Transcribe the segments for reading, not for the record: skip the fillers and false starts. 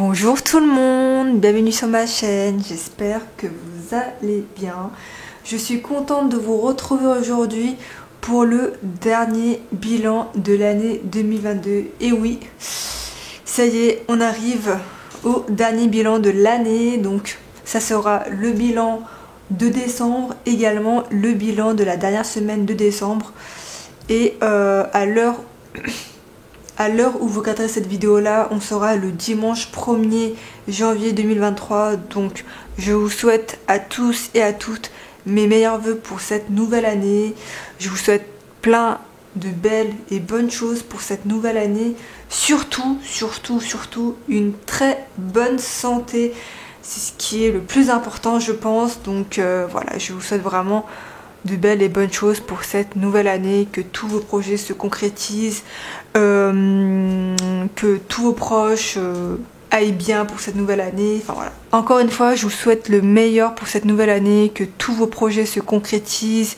Bonjour tout le monde, bienvenue sur ma chaîne, j'espère que vous allez bien. Je suis contente de vous retrouver aujourd'hui pour le dernier bilan de l'année 2022. Et oui, ça y est, on arrive au dernier bilan de l'année, donc ça sera le bilan de décembre, également le bilan de la dernière semaine de décembre. Et à l'heure où vous regarderez cette vidéo là, on sera le dimanche 1er janvier 2023. Donc je vous souhaite à tous et à toutes mes meilleurs vœux pour cette nouvelle année. Je vous souhaite plein de belles et bonnes choses pour cette nouvelle année. Surtout une très bonne santé. C'est ce qui est le plus important, je pense. Donc voilà, je vous souhaite vraiment de belles et bonnes choses pour cette nouvelle année, que tous vos projets se concrétisent, que tous vos proches aillent bien pour cette nouvelle année. Enfin voilà. Encore une fois, je vous souhaite le meilleur pour cette nouvelle année, que tous vos projets se concrétisent.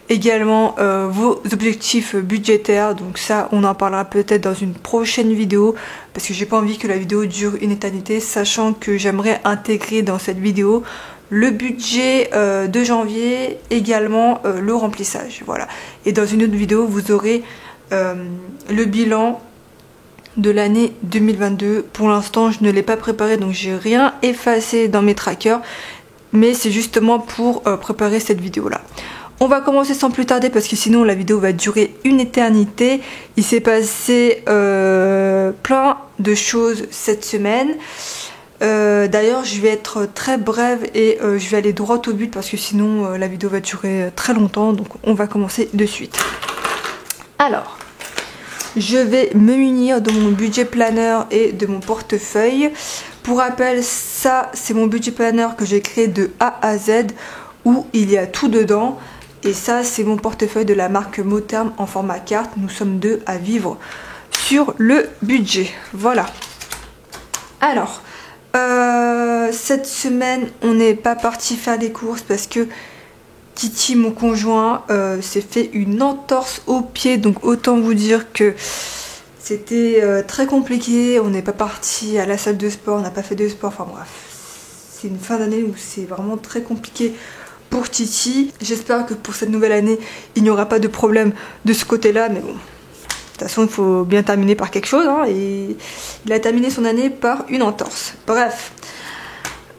Également vos objectifs budgétaires, donc ça on en parlera peut-être dans une prochaine vidéo parce que j'ai pas envie que la vidéo dure une éternité, sachant que j'aimerais intégrer dans cette vidéo le budget de janvier, également le remplissage, voilà. Et dans une autre vidéo vous aurez le bilan de l'année 2022. Pour l'instant je ne l'ai pas préparé, donc j'ai rien effacé dans mes trackers, mais c'est justement pour préparer cette vidéo là. On va commencer sans plus tarder parce que sinon la vidéo va durer une éternité. Il s'est passé plein de choses cette semaine. D'ailleurs je vais être très brève et je vais aller droit au but parce que sinon la vidéo va durer très longtemps. Donc on va commencer de suite. Alors, je vais me munir de mon budget planner et de mon portefeuille. Pour rappel, ça c'est mon budget planner que j'ai créé de A à Z où il y a tout dedans. Et ça, c'est mon portefeuille de la marque Motherm en format carte. Nous sommes deux à vivre sur le budget. Voilà. Alors, cette semaine, on n'est pas parti faire des courses parce que Titi, mon conjoint, s'est fait une entorse au pied. Donc, autant vous dire que c'était très compliqué. On n'est pas parti à la salle de sport, on n'a pas fait de sport. Enfin bref, c'est une fin d'année où c'est vraiment très compliqué pour Titi. J'espère que pour cette nouvelle année il n'y aura pas de problème de ce côté là, mais bon, de toute façon il faut bien terminer par quelque chose hein, et il a terminé son année par une entorse. Bref,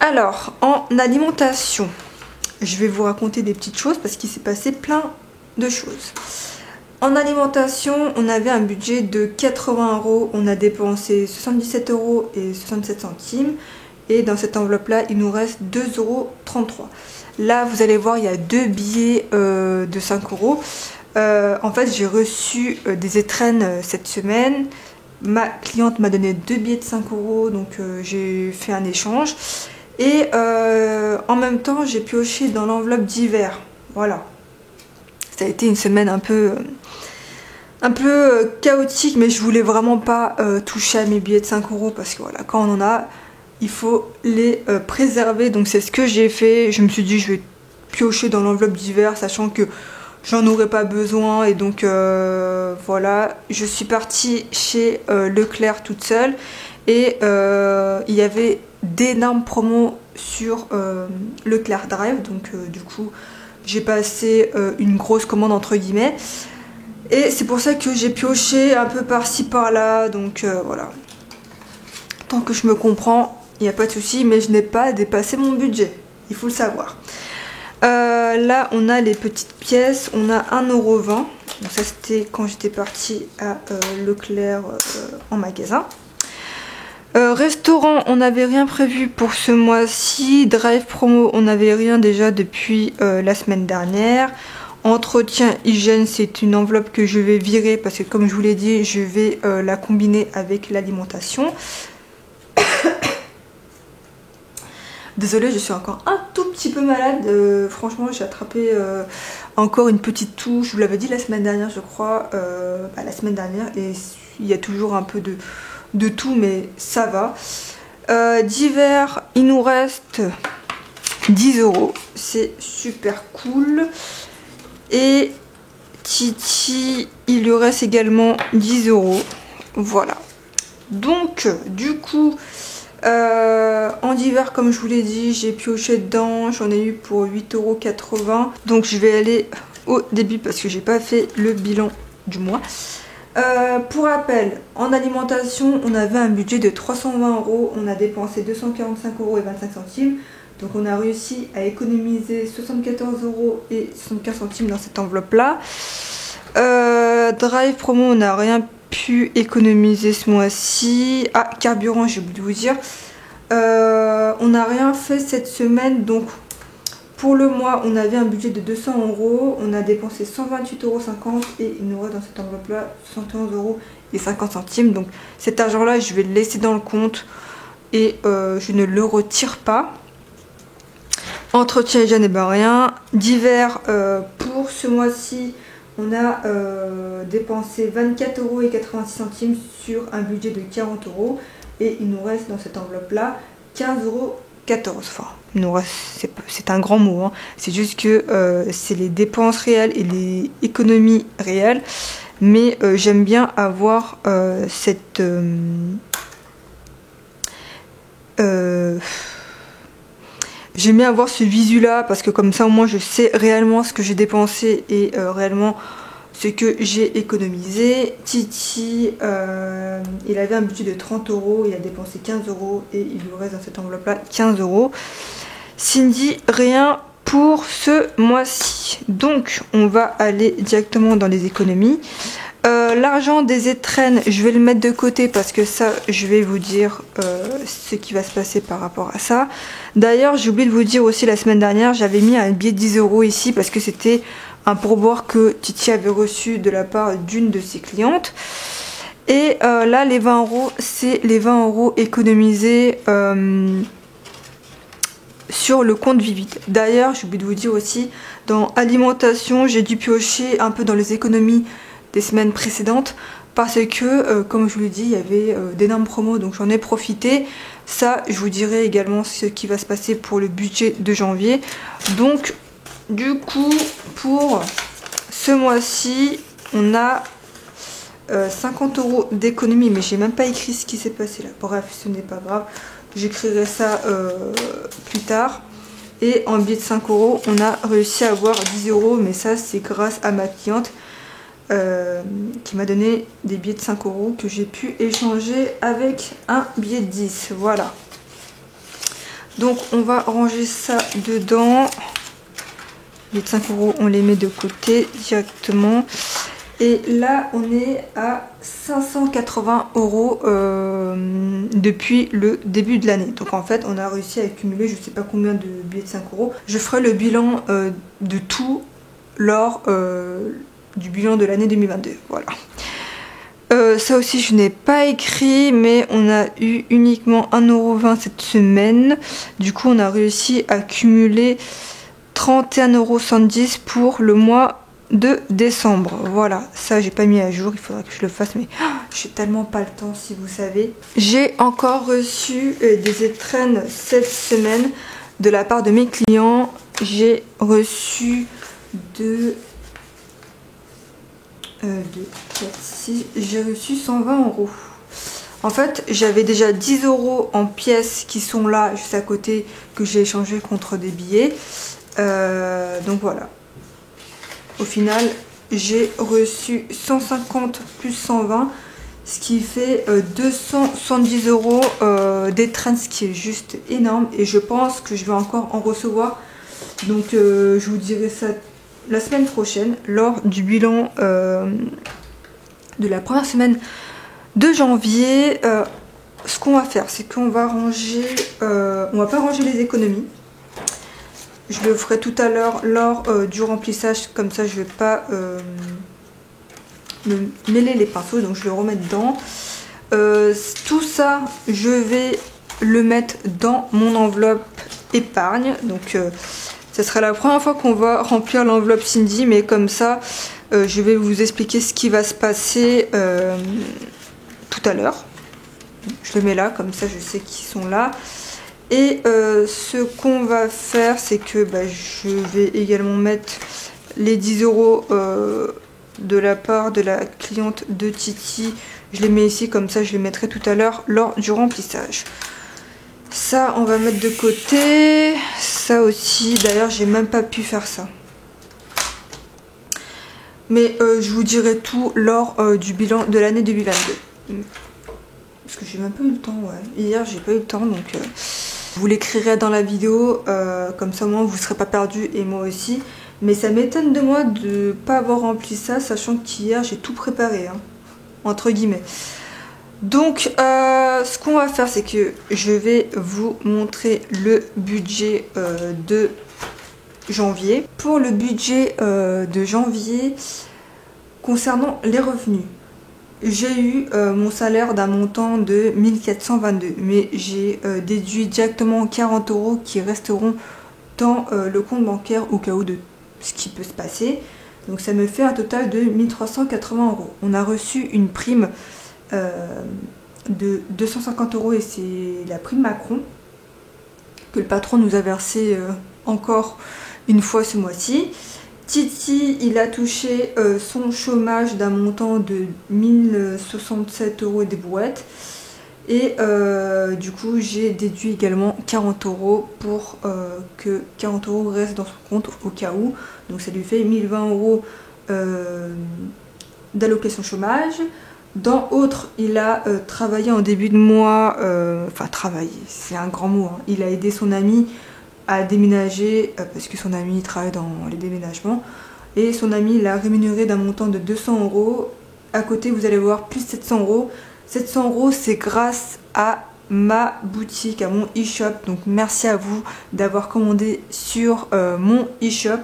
alors en alimentation je vais vous raconter des petites choses parce qu'il s'est passé plein de choses. En alimentation on avait un budget de 80 €, on a dépensé 77 € et 67 centimes et dans cette enveloppe là il nous reste 2,33 €. Là, vous allez voir, il y a deux billets de 5 €. En fait, j'ai reçu des étrennes cette semaine. Ma cliente m'a donné deux billets de 5 €, donc j'ai fait un échange. Et en même temps, j'ai pioché dans l'enveloppe d'hiver. Voilà. Ça a été une semaine un peu chaotique, mais je voulais vraiment pas toucher à mes billets de 5 € parce que voilà, quand on en a, il faut les préserver. Donc c'est ce que j'ai fait. Je me suis dit je vais piocher dans l'enveloppe d'hiver sachant que j'en aurais pas besoin. Et donc voilà, je suis partie chez Leclerc toute seule. Et il y avait d'énormes promos sur Leclerc Drive. Donc du coup j'ai passé une grosse commande entre guillemets. Et c'est pour ça que j'ai pioché un peu par-ci par-là. Donc voilà. Tant que je me comprends, il n'y a pas de souci, mais je n'ai pas dépassé mon budget, il faut le savoir. Là, on a les petites pièces, on a 1,20 €. Donc ça, c'était quand j'étais partie à Leclerc en magasin. Restaurant, on n'avait rien prévu pour ce mois-ci. Drive promo, on n'avait rien déjà depuis la semaine dernière. Entretien hygiène, c'est une enveloppe que je vais virer parce que comme je vous l'ai dit, je vais la combiner avec l'alimentation. Désolée, je suis encore un tout petit peu malade. Franchement, j'ai attrapé encore une petite toux. Je vous l'avais dit la semaine dernière, je crois. La semaine dernière. Et il y a toujours un peu de toux, mais ça va. D'hiver, il nous reste 10 €. C'est super cool. Et Titi, il lui reste également 10 €. Voilà. Donc, du coup, En divers, comme je vous l'ai dit, j'ai pioché dedans, j'en ai eu pour 8,80 €. Donc je vais aller au début parce que j'ai pas fait le bilan du mois. Pour rappel, en alimentation, on avait un budget de 320 €, on a dépensé 245,25 €. Donc on a réussi à économiser 74,75 € dans cette enveloppe-là. Drive promo, on n'a rien pu économiser ce mois-ci. Ah, carburant, j'ai oublié de vous dire. On n'a rien fait cette semaine, donc pour le mois, on avait un budget de 200 €. On a dépensé 128,50 € et il nous reste dans cette enveloppe-là 71,50 €. Donc cet argent-là, je vais le laisser dans le compte et je ne le retire pas. Entretien hygiène, et ben rien. Divers, pour ce mois-ci, on a dépensé 24,86 € sur un budget de 40 € et il nous reste dans cette enveloppe-là 15,14 €. Enfin, il nous reste, c'est un grand mot, hein. C'est juste que c'est les dépenses réelles et les économies réelles. Mais j'aime bien avoir cette... J'aime bien avoir ce visu là parce que comme ça au moins je sais réellement ce que j'ai dépensé et réellement ce que j'ai économisé. Titi, il avait un budget de 30 €, il a dépensé 15 € et il lui reste dans cette enveloppe là 15 €. Cindy, rien pour ce mois-ci. Donc on va aller directement dans les économies. L'argent des étrennes, je vais le mettre de côté parce que ça, je vais vous dire ce qui va se passer par rapport à ça. D'ailleurs, j'ai oublié de vous dire aussi la semaine dernière, j'avais mis un billet de 10 € ici parce que c'était un pourboire que Titi avait reçu de la part d'une de ses clientes. Et là, les 20 €, c'est les 20 € économisés sur le compte Vivite. D'ailleurs, j'ai oublié de vous dire aussi, dans alimentation, j'ai dû piocher un peu dans les économies des semaines précédentes parce que comme je vous l'ai dit, il y avait d'énormes promos, donc j'en ai profité. Ça, je vous dirai également ce qui va se passer pour le budget de janvier. Donc du coup, pour ce mois-ci, on a 50 € d'économie, mais j'ai même pas écrit ce qui s'est passé là. Bref, ce n'est pas grave, j'écrirai ça plus tard. Et en billet de 5 €, on a réussi à avoir 10 €, mais ça c'est grâce à ma cliente qui m'a donné des billets de 5 € que j'ai pu échanger avec un billet de 10. Voilà. Donc on va ranger ça dedans. Les 5 €, on les met de côté directement. Et là, on est à 580 € depuis le début de l'année. Donc en fait, on a réussi à accumuler je ne sais pas combien de billets de 5 €. Je ferai le bilan de tout lors du bilan de l'année 2022. Voilà. Ça aussi, je n'ai pas écrit, mais on a eu uniquement 1,20 € cette semaine. Du coup, on a réussi à cumuler 31,70 € pour le mois de décembre. Voilà, ça j'ai pas mis à jour, il faudra que je le fasse, mais j'ai tellement pas le temps, si vous savez. J'ai encore reçu des étrennes cette semaine de la part de mes clients. J'ai reçu j'ai reçu 120 €. En fait, j'avais déjà 10 € en pièces qui sont là juste à côté que j'ai échangé contre des billets. Donc voilà. Au final, j'ai reçu 150 plus 120, ce qui fait 270 € d'étrennes, ce qui est juste énorme. Et je pense que je vais encore en recevoir. Donc je vous dirai ça la semaine prochaine, lors du bilan de la première semaine de janvier. Ce qu'on va faire, c'est qu'on va ranger, on va pas ranger les économies. Je le ferai tout à l'heure lors du remplissage, comme ça je vais pas me mêler les pinceaux, donc je le remets dedans. Tout ça, je vais le mettre dans mon enveloppe épargne. Donc ce sera la première fois qu'on va remplir l'enveloppe Cindy, mais comme ça je vais vous expliquer ce qui va se passer tout à l'heure. Je le mets là, comme ça je sais qu'ils sont là. Et ce qu'on va faire, c'est que je vais également mettre les 10 € de la part de la cliente de Titi. Je les mets ici, comme ça je les mettrai tout à l'heure lors du remplissage. Ça, on va mettre de côté. Ça aussi, d'ailleurs, j'ai même pas pu faire ça. Mais je vous dirai tout lors du bilan de l'année 2022. Parce que j'ai même pas eu le temps, ouais. Hier, j'ai pas eu le temps, donc je vous l'écrirai dans la vidéo. Comme ça, moi, vous serez pas perdus et moi aussi. Mais ça m'étonne de moi de pas avoir rempli ça, sachant qu'hier, j'ai tout préparé, hein, entre guillemets. Donc, ce qu'on va faire, c'est que je vais vous montrer le budget de janvier. Pour le budget de janvier, concernant les revenus, j'ai eu mon salaire d'un montant de 1422, mais j'ai déduit directement 40 € qui resteront dans le compte bancaire au cas où de ce qui peut se passer. Donc ça me fait un total de 1380 €. On a reçu une prime de 250 € et c'est la prime Macron que le patron nous a versé encore une fois ce mois-ci. Titi, il a touché son chômage d'un montant de 1067 € et des brouettes. Et du coup, j'ai déduit également 40 € pour que 40 € restent dans son compte au cas où. Donc ça lui fait 1020 € d'allocation chômage. Dans autre, il a travaillé en début de mois, enfin travaillé, c'est un grand mot, hein. Il a aidé son ami à déménager parce que son ami travaille dans les déménagements et son ami l'a rémunéré d'un montant de 200 €. À côté, vous allez voir plus 700 €. 700 €, c'est grâce à ma boutique, à mon e-shop. Donc merci à vous d'avoir commandé sur mon e-shop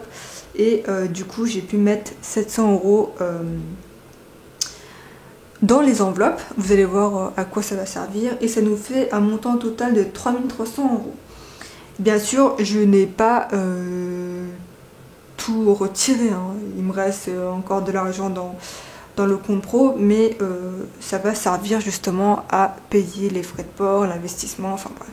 et du coup j'ai pu mettre 700 € dans les enveloppes. Vous allez voir à quoi ça va servir et ça nous fait un montant total de 3300 €. Bien sûr, je n'ai pas tout retiré, hein. Il me reste encore de l'argent dans le compte pro, mais ça va servir justement à payer les frais de port, l'investissement, enfin bref,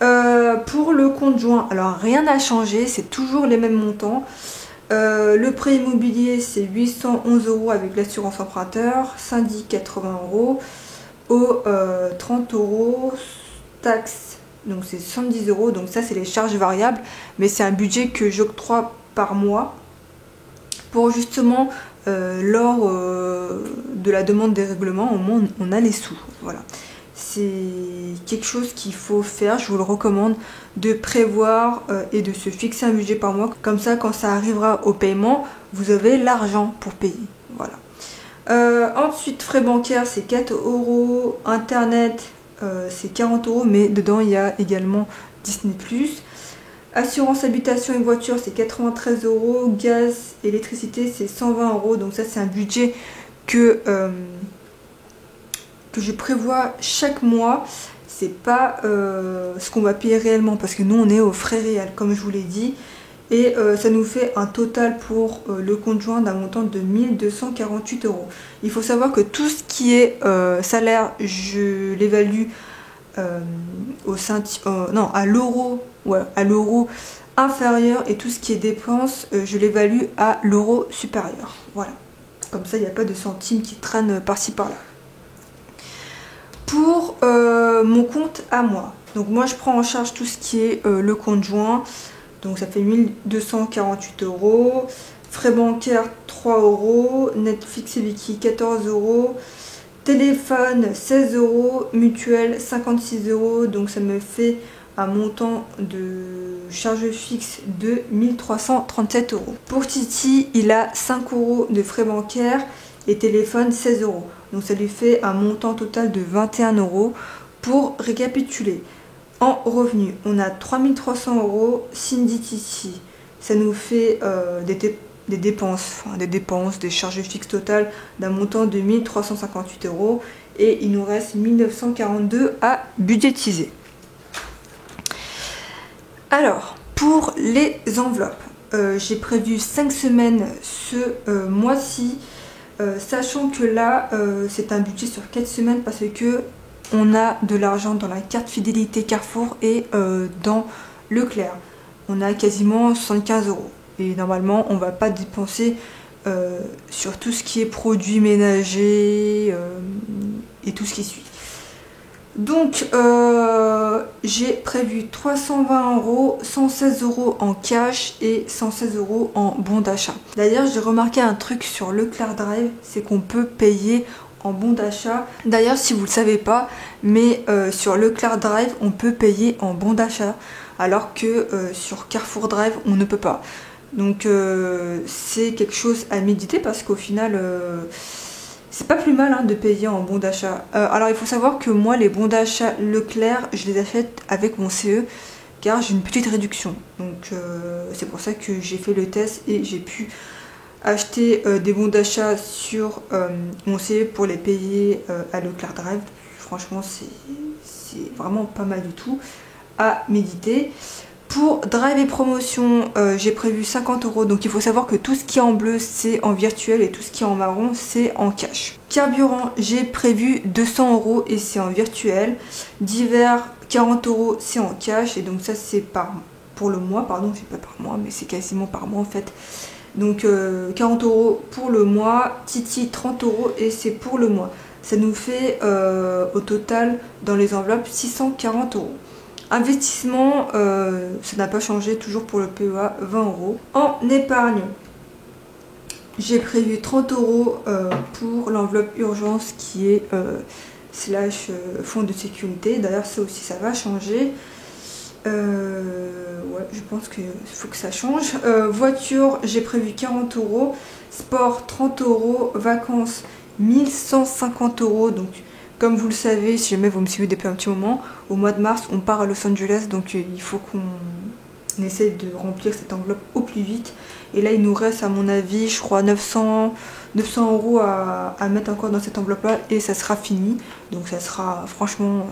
voilà. Pour le compte joint, alors rien n'a changé, c'est toujours les mêmes montants. Le prêt immobilier, c'est 811 € avec l'assurance emprunteur, syndic 80 €, au 30 €, taxe, donc c'est 70 €, donc ça c'est les charges variables, mais c'est un budget que j'octroie par mois pour justement lors de la demande des règlements, au moins on a les sous, voilà. C'est quelque chose qu'il faut faire, je vous le recommande, de prévoir et de se fixer un budget par mois. Comme ça, quand ça arrivera au paiement, vous avez l'argent pour payer. Voilà. Ensuite, frais bancaires, c'est 4 €. Internet, c'est 40 €, mais dedans, il y a également Disney+. Assurance habitation et voiture, c'est 93 €. Gaz, électricité, c'est 120 €. Donc ça, c'est un budget que je prévois chaque mois. C'est pas ce qu'on va payer réellement parce que nous on est aux frais réels comme je vous l'ai dit et ça nous fait un total pour le compte joint d'un montant de 1248 €. Il faut savoir que tout ce qui est salaire, je l'évalue à l'euro, ouais, à l'euro inférieur, et tout ce qui est dépenses, je l'évalue à l'euro supérieur. Voilà, comme ça il n'y a pas de centimes qui traînent par-ci par-là. Pour mon compte à moi, donc moi je prends en charge tout ce qui est le compte joint, donc ça fait 1248 €, frais bancaires 3 €, Netflix et Viki 14 €, téléphone 16 €, mutuelle 56 €, donc ça me fait un montant de charge fixe de 1337 €. Pour Titi, il a 5 € de frais bancaires et téléphone 16 €. Donc ça lui fait un montant total de 21 €. Pour récapituler, en revenus, on a 3300 €, Cindy Titi, ça nous fait des dépenses, des charges fixes totales d'un montant de 1358 € et il nous reste 1942 à budgétiser. Alors, pour les enveloppes, j'ai prévu 5 semaines ce mois-ci. Sachant que là c'est un budget sur 4 semaines parce que on a de l'argent dans la carte fidélité Carrefour et dans Leclerc. On a quasiment 75 € et normalement on va pas dépenser sur tout ce qui est produits ménagers et tout ce qui suit. Donc j'ai prévu 320 €, 116 € en cash et 116 € en bon d'achat. D'ailleurs j'ai remarqué un truc sur Leclerc Drive, c'est qu'on peut payer en bon d'achat. D'ailleurs si vous ne le savez pas, mais sur Leclerc Drive on peut payer en bon d'achat, alors que sur Carrefour Drive on ne peut pas. Donc c'est quelque chose à méditer, parce qu'au final c'est pas plus mal hein, de payer en bon d'achat. Alors il faut savoir que moi les bons d'achat Leclerc, je les achète avec mon CE, car j'ai une petite réduction. Donc c'est pour ça que j'ai fait le test et j'ai pu acheter des bons d'achat sur mon CE pour les payer à Leclerc Drive. Franchement c'est vraiment pas mal du tout, à méditer. Pour Drive et promotion, j'ai prévu 50 €. Donc il faut savoir que tout ce qui est en bleu c'est en virtuel et tout ce qui est en marron c'est en cash. Carburant, j'ai prévu 200 € et c'est en virtuel. Divers, 40 € c'est en cash, et donc ça c'est pour le mois, pardon, c'est pas par mois mais c'est quasiment par mois en fait. Donc 40 € pour le mois, Titi 30 € et c'est pour le mois. Ça nous fait au total dans les enveloppes 640 €. Investissement, ça n'a pas changé, toujours pour le PEA, 20 €. En épargne, j'ai prévu 30 € pour l'enveloppe urgence qui est slash fonds de sécurité. D'ailleurs ça aussi ça va changer. Ouais, je pense qu'il faut que ça change. Voiture, j'ai prévu 40 €. Sport, 30 €. Vacances, 1150 €. Donc comme vous le savez, si jamais vous me suivez depuis un petit moment, au mois de mars, on part à Los Angeles, donc il faut qu'on essaye de remplir cette enveloppe au plus vite. Et là, il nous reste, à mon avis, je crois 900 € à mettre encore dans cette enveloppe-là, et ça sera fini. Donc ça sera, franchement,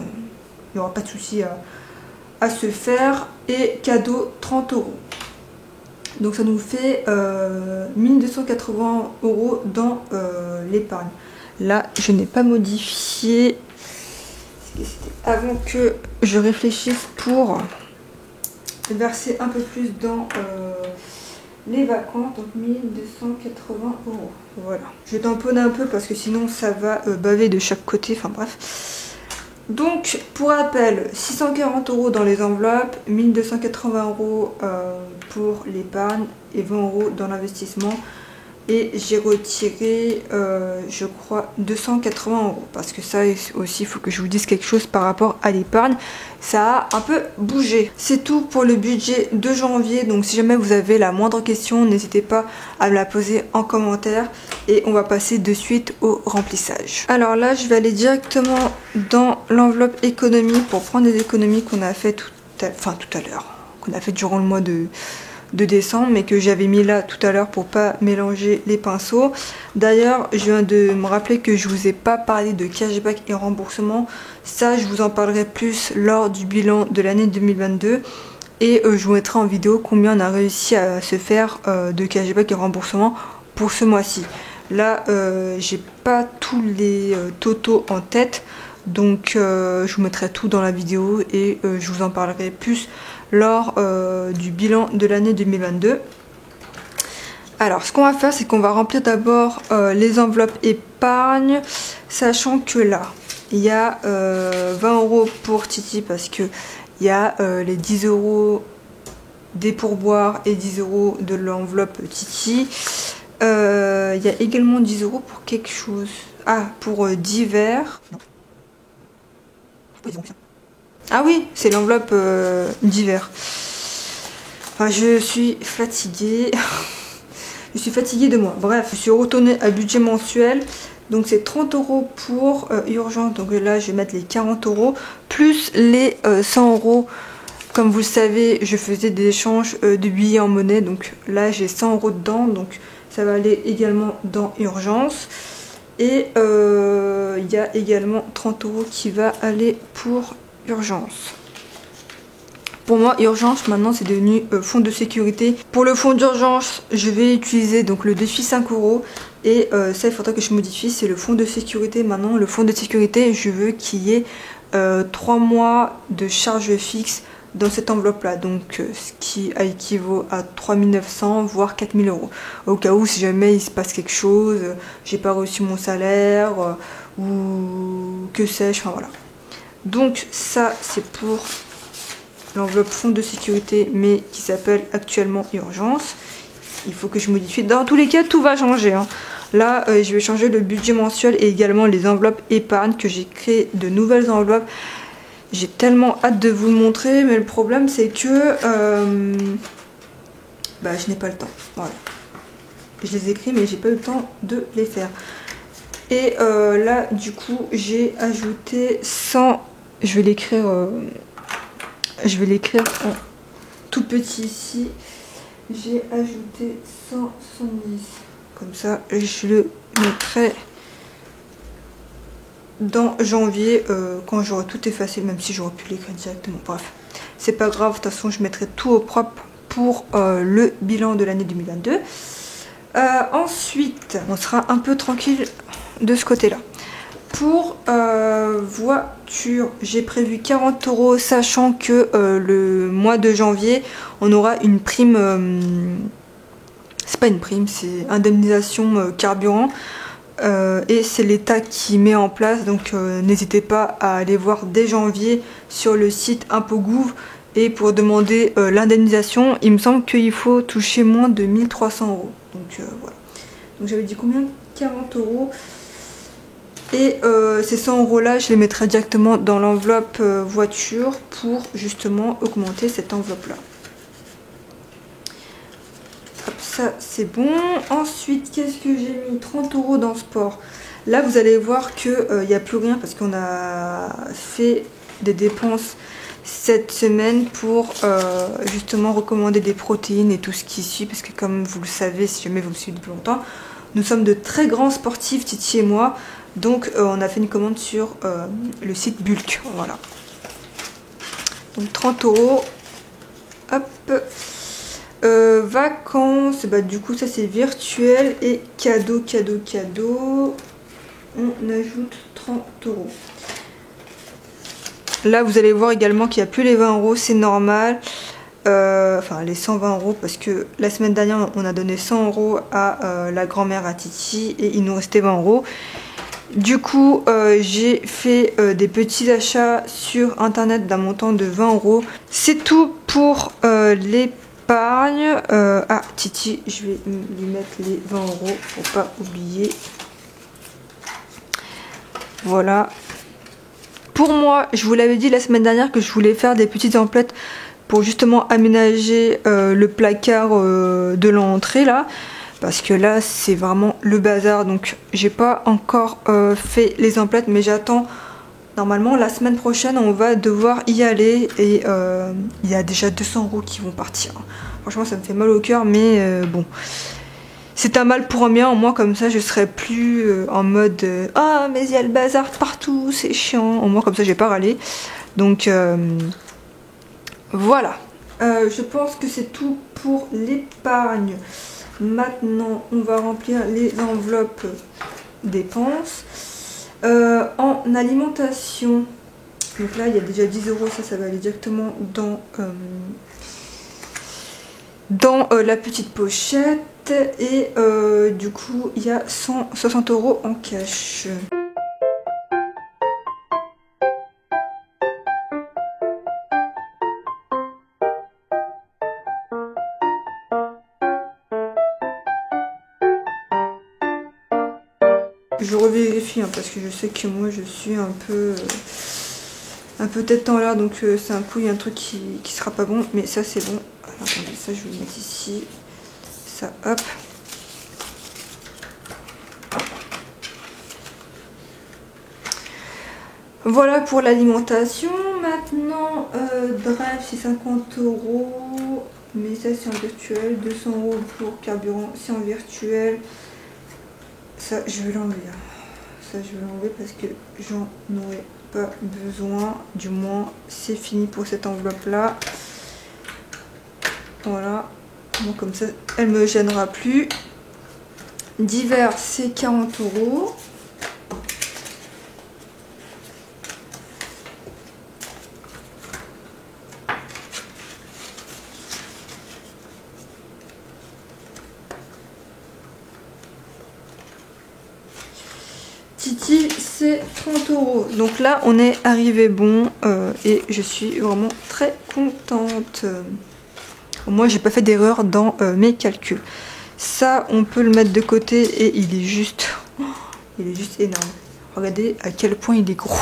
il n'y aura pas de souci à se faire. Et cadeau, 30 €. Donc ça nous fait 1280 € dans l'épargne. Là, je n'ai pas modifié avant que je réfléchisse pour verser un peu plus dans les vacances. Donc 1280 €. Voilà. Je tamponne un peu parce que sinon ça va baver de chaque côté. Enfin bref. Donc pour rappel, 640 € dans les enveloppes, 1280 € pour l'épargne et 20 € dans l'investissement. Et j'ai retiré, je crois, 280 €. Parce que ça aussi, il faut que je vous dise quelque chose par rapport à l'épargne. Ça a un peu bougé. C'est tout pour le budget de janvier. Donc si jamais vous avez la moindre question, n'hésitez pas à me la poser en commentaire. Et on va passer de suite au remplissage. Alors là, je vais aller directement dans l'enveloppe économie pour prendre les économies qu'on a fait tout à l'heure. Qu'on a fait durant le mois de décembre, mais que j'avais mis là tout à l'heure pour pas mélanger les pinceaux. D'ailleurs, je viens de me rappeler que je vous ai pas parlé de cashback et remboursement. Ça, je vous en parlerai plus lors du bilan de l'année 2022. Et je vous mettrai en vidéo combien on a réussi à se faire de cashback et remboursement pour ce mois-ci. Là, j'ai pas tous les totaux en tête. Donc je vous mettrai tout dans la vidéo et je vous en parlerai plus lors du bilan de l'année 2022. Alors ce qu'on va faire, c'est qu'on va remplir d'abord les enveloppes épargne, sachant que là il y a 20 € pour Titi, parce que il y a les 10 € des pourboires et 10 € de l'enveloppe Titi. Il y a également 10 € pour quelque chose. Ah, pour divers. Non. Ah oui, c'est l'enveloppe d'hiver. Enfin, je suis fatiguée. Je suis fatiguée de moi. Bref, je suis retournée à budget mensuel. Donc c'est 30 € pour urgence. Donc là, je vais mettre les 40 € plus les 100 €. Comme vous le savez, je faisais des échanges de billets en monnaie. Donc là, j'ai 100 € dedans. Donc ça va aller également dans urgence. Et il y a également 30 € qui va aller pour urgence. Pour moi, urgence maintenant c'est devenu fonds de sécurité. Pour le fonds d'urgence, je vais utiliser donc le défi 5 €. Et ça, il faudra que je modifie, c'est le fonds de sécurité. Maintenant, le fonds de sécurité, je veux qu'il y ait 3 mois de charge fixe dans cette enveloppe là, donc ce qui équivaut à 3 900 voire 4 000 €, au cas où si jamais il se passe quelque chose, j'ai pas reçu mon salaire ou que sais-je, enfin voilà. Donc ça c'est pour l'enveloppe fonds de sécurité, mais qui s'appelle actuellement urgence. Il faut que je modifie. Dans tous les cas, tout va changer, hein. Là, je vais changer le budget mensuel et également les enveloppes épargne, que j'ai créé de nouvelles enveloppes. J'ai tellement hâte de vous le montrer, mais le problème c'est que je n'ai pas le temps. Voilà. Je les écris, mais j'ai pas eu le temps de les faire. Et là, du coup, j'ai ajouté 100. Je vais l'écrire en tout petit ici. J'ai ajouté 170. Comme ça, je le mettrai dans janvier quand j'aurai tout effacé, même si j'aurais pu l'écrire directement. Bref, c'est pas grave, de toute façon je mettrai tout au propre pour le bilan de l'année 2022. Ensuite, on sera un peu tranquille de ce côté là. Pour voiture, j'ai prévu 40 €, sachant que le mois de janvier on aura une prime, c'est pas une prime, c'est indemnisation carburant. Et c'est l'État qui met en place, donc n'hésitez pas à aller voir dès janvier sur le site Impôts.gouv et pour demander l'indemnisation. Il me semble qu'il faut toucher moins de 1300 €. Donc voilà. Donc j'avais dit combien? 40 €. Et ces 100 € là, je les mettrai directement dans l'enveloppe voiture pour justement augmenter cette enveloppe là. Ça c'est bon. Ensuite, qu'est-ce que j'ai mis? 30 € dans sport. Là vous allez voir que il n'y a plus rien parce qu'on a fait des dépenses cette semaine pour justement recommander des protéines et tout ce qui suit, parce que comme vous le savez, si jamais vous me suivez depuis longtemps, nous sommes de très grands sportifs, Titi et moi. Donc on a fait une commande sur le site Bulk. Voilà. Donc 30 €. Hop. Vacances, du coup ça c'est virtuel, et cadeau. On ajoute 30 €. Là vous allez voir également qu'il n'y a plus les 20 €, c'est normal. Enfin les 120 € parce que la semaine dernière on a donné 100 € à la grand-mère à Titi et il nous restait 20 €. Du coup j'ai fait des petits achats sur internet d'un montant de 20 €. C'est tout pour l'épargne. Ah Titi, je vais lui mettre les 20 € pour pas oublier. Voilà. Pour moi, je vous l'avais dit la semaine dernière que je voulais faire des petites emplettes pour justement aménager le placard de l'entrée là. Parce que là, c'est vraiment le bazar. Donc, j'ai pas encore fait les emplettes, mais j'attends. Normalement, la semaine prochaine, on va devoir y aller. Et il y a déjà 200 € qui vont partir. Franchement, ça me fait mal au cœur, mais bon. C'est un mal pour un bien, au moins comme ça je serai plus en mode ah mais il y a le bazar partout, c'est chiant. Au moins comme ça j'ai pas râlé. Donc voilà. Je pense que c'est tout pour l'épargne. Maintenant on va remplir les enveloppes dépenses. En alimentation, donc là il y a déjà 10 €, ça va aller directement dans la petite pochette. Et du coup il y a 160 € en cash. Je revérifie parce que je sais que moi je suis un peu tête en l'air, donc c'est un coup il y a un truc qui sera pas bon, mais ça c'est bon. Alors, attendez, ça je vais le mettre ici. Ça, hop. Voilà pour l'alimentation. Maintenant, Drive c'est 50 €, mais ça c'est en virtuel. 200 € pour carburant, c'est en virtuel. Ça je vais l'enlever. Ça je vais l'enlever parce que j'en aurai pas besoin. Du moins c'est fini pour cette enveloppe là. Voilà. Bon, comme ça elle me gênera plus. Divers c'est 40 €. Titi c'est 30 €. Donc là, on est arrivé bon et je suis vraiment très contente. Au moins, j'ai pas fait d'erreur dans mes calculs. Ça, on peut le mettre de côté et il est juste énorme. Regardez à quel point il est gros.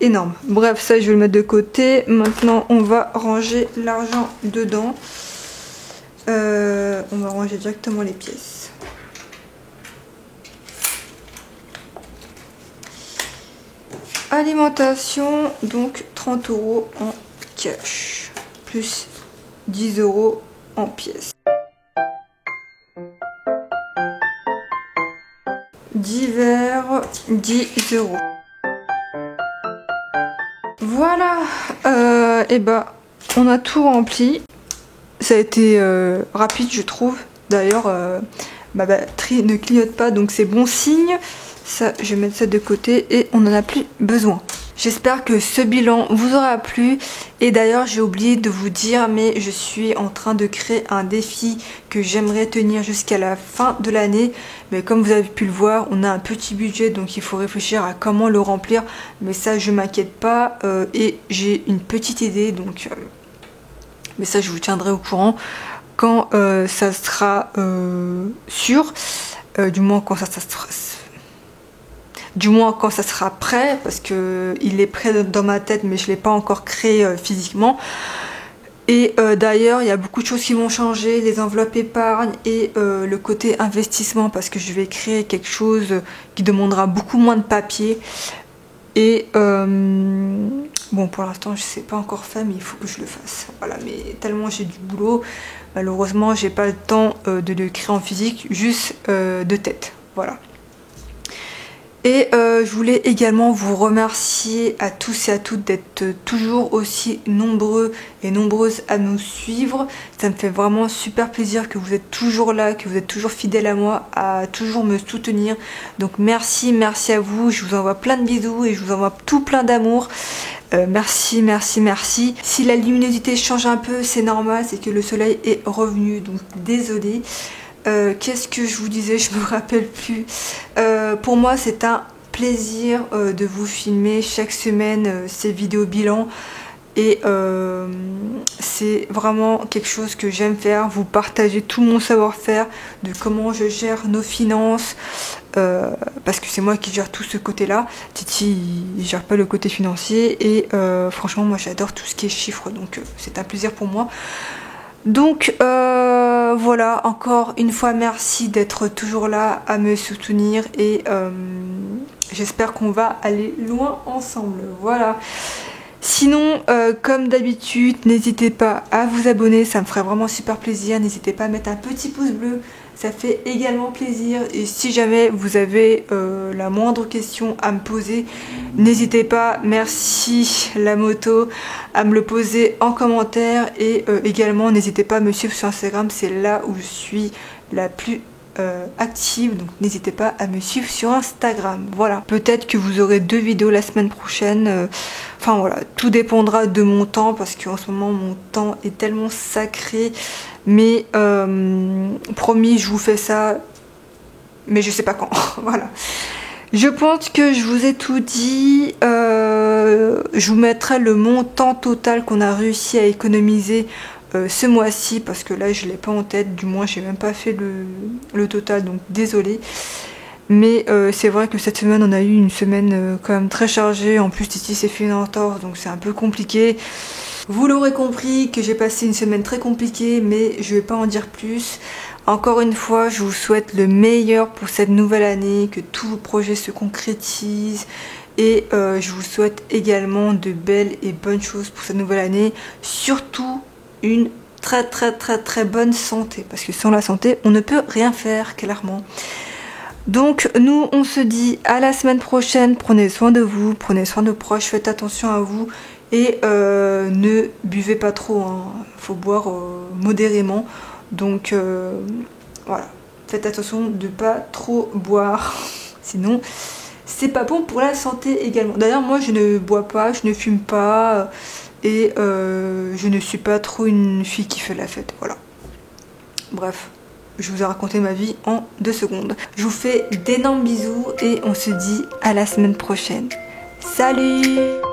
Énorme. Bref, ça, je vais le mettre de côté. Maintenant, on va ranger l'argent dedans. On va ranger directement les pièces. Alimentation, donc 30 € en cash, plus 10 € en pièces. Divers, 10 €. Voilà, et bah, on a tout rempli. Ça a été rapide, je trouve. D'ailleurs, ma batterie ne clignote pas, donc c'est bon signe. Ça, je vais mettre ça de côté et on n'en a plus besoin. J'espère que ce bilan vous aura plu. Et d'ailleurs, j'ai oublié de vous dire, mais je suis en train de créer un défi que j'aimerais tenir jusqu'à la fin de l'année. Mais comme vous avez pu le voir, on a un petit budget, donc il faut réfléchir à comment le remplir. Mais ça, je m'inquiète pas et j'ai une petite idée, donc... mais ça, je vous tiendrai au courant quand ça sera sûr, du moins quand ça sera... Du moins quand ça sera prêt, parce que il est prêt dans ma tête, mais je ne l'ai pas encore créé physiquement. Et d'ailleurs, il y a beaucoup de choses qui vont changer, les enveloppes épargne et le côté investissement, parce que je vais créer quelque chose qui demandera beaucoup moins de papier. Et bon, pour l'instant, je sais pas encore fait, mais il faut que je le fasse. Voilà, mais tellement j'ai du boulot, malheureusement, j'ai pas le temps de le créer en physique, juste de tête. Voilà. Et je voulais également vous remercier à tous et à toutes d'être toujours aussi nombreux et nombreuses à nous suivre. Ça me fait vraiment super plaisir que vous êtes toujours là, que vous êtes toujours fidèles à moi, à toujours me soutenir. Donc merci, merci à vous. Je vous envoie plein de bisous et je vous envoie tout plein d'amour. Merci, merci, merci. Si la luminosité change un peu, c'est normal, c'est que le soleil est revenu, donc désolée. Qu'est-ce que je vous disais, je me rappelle plus. Pour moi, c'est un plaisir de vous filmer chaque semaine ces vidéos bilan. Et c'est vraiment quelque chose que j'aime faire, vous partager tout mon savoir-faire de comment je gère nos finances, parce que c'est moi qui gère tout ce côté-là. Titi, il gère pas le côté financier et franchement, moi j'adore tout ce qui est chiffres, donc c'est un plaisir pour moi. Donc voilà, encore une fois merci d'être toujours là à me soutenir et j'espère qu'on va aller loin ensemble. Voilà. Sinon, comme d'habitude, n'hésitez pas à vous abonner, ça me ferait vraiment super plaisir. N'hésitez pas à mettre un petit pouce bleu, ça fait également plaisir. Et si jamais vous avez la moindre question à me poser, n'hésitez pas, merci la moto, à me le poser en commentaire. Et également, n'hésitez pas à me suivre sur Instagram, c'est là où je suis la plus active, donc n'hésitez pas à me suivre sur Instagram. Voilà, peut-être que vous aurez 2 vidéos la semaine prochaine. Enfin voilà, tout dépendra de mon temps, parce qu'en ce moment mon temps est tellement sacré. Mais promis, je vous fais ça, mais je sais pas quand. Voilà. Je pense que je vous ai tout dit. Je vous mettrai le montant total qu'on a réussi à économiser ce mois-ci, parce que là je l'ai pas en tête, du moins j'ai même pas fait le total, donc désolé. Mais c'est vrai que cette semaine on a eu une semaine quand même très chargée. En plus Titi s'est fait une entorse, donc c'est un peu compliqué. Vous l'aurez compris que j'ai passé une semaine très compliquée, mais je vais pas en dire plus. Encore une fois, je vous souhaite le meilleur pour cette nouvelle année, que tous vos projets se concrétisent. Et je vous souhaite également de belles et bonnes choses pour cette nouvelle année. Surtout une très bonne santé, parce que sans la santé on ne peut rien faire, clairement. Donc nous on se dit à la semaine prochaine. Prenez soin de vous, prenez soin de vos proches, faites attention à vous et ne buvez pas trop, hein. Faut boire modérément, donc voilà, faites attention de pas trop boire sinon c'est pas bon pour la santé également. D'ailleurs moi je ne bois pas, je ne fume pas et je ne suis pas trop une fille qui fait la fête, voilà. Bref, je vous ai raconté ma vie en 2 secondes. Je vous fais d'énormes bisous et on se dit à la semaine prochaine. Salut!